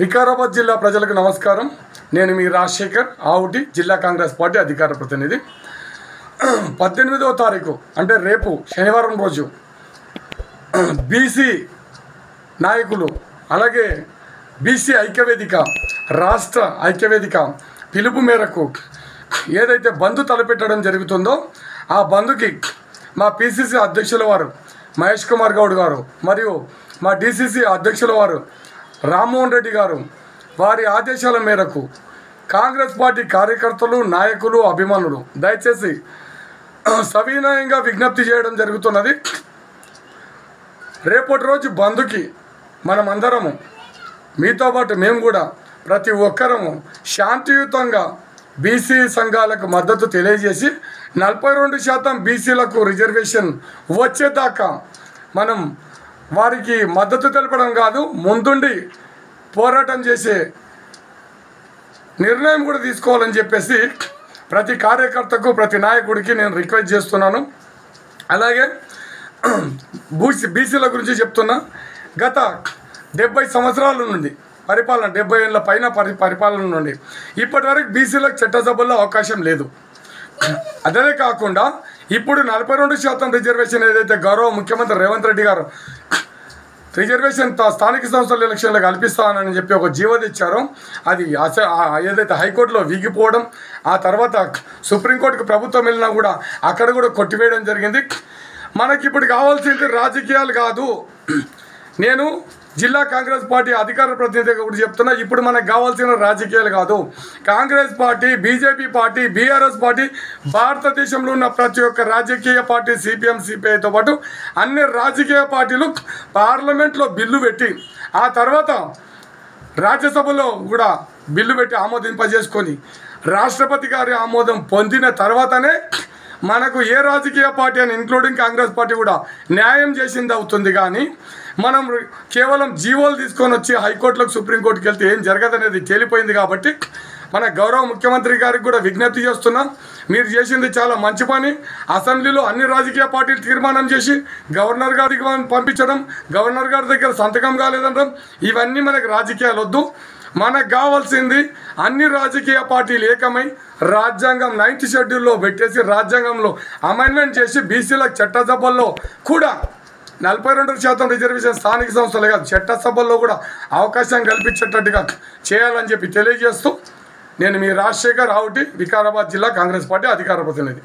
వికారాబాద్ జిల్లా ప్రజలకు నమస్కారం. నేను మీ రాజశేఖర్ ఆవుటి, జిల్లా కాంగ్రెస్ పార్టీ అధికార ప్రతినిధి. 18వ తారీఖు అంటే రేపు శనివారం రోజు బీసీ నాయకులు అలాగే బీసీ ఐక్యవేదిక రాష్ట్ర ఐక్యవేదిక పిలుపు మేరకు ఏదైతే బంద్ తలపెట్టడం జరుగుతుందో ఆ బంద్కి మా పిసిసి అధ్యక్షుల వారు మహేష్ కుమార్ గౌడ్ గారు మరియు మా డిసిసి అధ్యక్షుల వారు రామ్మోహన్ రెడ్డి గారు వారి ఆదేశాల మేరకు కాంగ్రెస్ పార్టీ కార్యకర్తలు, నాయకులు, అభిమానులు దయచేసి సవినయంగా విజ్ఞప్తి చేయడం జరుగుతున్నది. రేపటి రోజు బంద్కి మనమందరము మీతో పాటు మేము కూడా ప్రతి ఒక్కరము శాంతియుతంగా బీసీ సంఘాలకు మద్దతు తెలియజేసి 42% బీసీలకు రిజర్వేషన్ వచ్చేదాకా మనం వారికి మద్దతు తెలపడం కాదు, ముందుండి పోరాటం చేసే నిర్ణయం కూడా తీసుకోవాలని చెప్పేసి ప్రతి కార్యకర్తకు, ప్రతి నాయకుడికి నేను రిక్వెస్ట్ చేస్తున్నాను. అలాగే బీసీల గురించి చెప్తున్నా. గత 70 సంవత్సరాల నుండి పరిపాలన, 70 ఏళ్ళ పైన పరిపాలన నుండి ఇప్పటి వరకు బీసీలకు చట్టసభల్లో అవకాశం లేదు. అదే కాకుండా ఇప్పుడు 42% రిజర్వేషన్ ఏదైతే గౌరవ ముఖ్యమంత్రి రేవంత్ రెడ్డి గారు రిజర్వేషన్ స్థానిక సంస్థల ఎలక్షన్లో కల్పిస్తానని చెప్పి ఒక జీవో తెచ్చారో అది ఏదైతే హైకోర్టులో వీగిపోవడం, ఆ తర్వాత సుప్రీంకోర్టుకు ప్రభుత్వం వెళ్ళినా కూడా అక్కడ కూడా కొట్టివేయడం జరిగింది. మనకి ఇప్పుడు కావాల్సింది రాజకీయాలు కాదు. నేను జిల్లా కాంగ్రెస్ పార్టీ అధికార ప్రతినిధిగా కూడా చెప్తున్నా, ఇప్పుడు మనకు కావాల్సిన రాజకీయాలు కాదు. Congress party, BJP party, BRS party, భారతదేశంలో ఉన్న ప్రతి ఒక్క రాజకీయ పార్టీ, సిపిఎం, సిపిఐతో పాటు అన్ని రాజకీయ పార్టీలు పార్లమెంట్లో బిల్లు పెట్టి ఆ తర్వాత రాజ్యసభలో కూడా బిల్లు పెట్టి ఆమోదింపజేసుకొని రాష్ట్రపతి గారి ఆమోదం పొందిన తర్వాతనే మనకు ఏ రాజకీయ పార్టీ అని ఇంక్లూడింగ్ కాంగ్రెస్ పార్టీ కూడా న్యాయం చేసింది అవుతుంది. కానీ మనం కేవలం జీవోలు తీసుకొని వచ్చి హైకోర్టులకు, సుప్రీంకోర్టుకి వెళ్తే ఏం జరగదనేది తేలిపోయింది. కాబట్టి మన గౌరవ ముఖ్యమంత్రి గారికి కూడా విజ్ఞప్తి చేస్తున్నాం, మీరు చేసింది చాలా మంచి పని. అసెంబ్లీలో అన్ని రాజకీయ పార్టీలు తీర్మానం చేసి గవర్నర్ గారికి పంపించడం, గవర్నర్ గారి దగ్గర సంతకం కాలేదనడం, ఇవన్నీ మనకు రాజకీయాలు వద్దు. మనకు కావాల్సింది అన్ని రాజకీయ పార్టీలు ఏకమై రాజ్యాంగం 9th షెడ్యూల్లో పెట్టేసి రాజ్యాంగంలో అమెండ్మెంట్ చేసి బీసీలకు చట్టసభల్లో కూడా 42% రిజర్వేషన్ స్థానిక సంస్థలే కాదు చట్టసభల్లో కూడా అవకాశం కల్పించేటట్టుగా చేయాలని చెప్పి తెలియజేస్తూ నేను మీ రాజశేఖర్ ఆవుటి, వికారాబాద్ జిల్లా కాంగ్రెస్ పార్టీ అధికార ప్రతినిధి.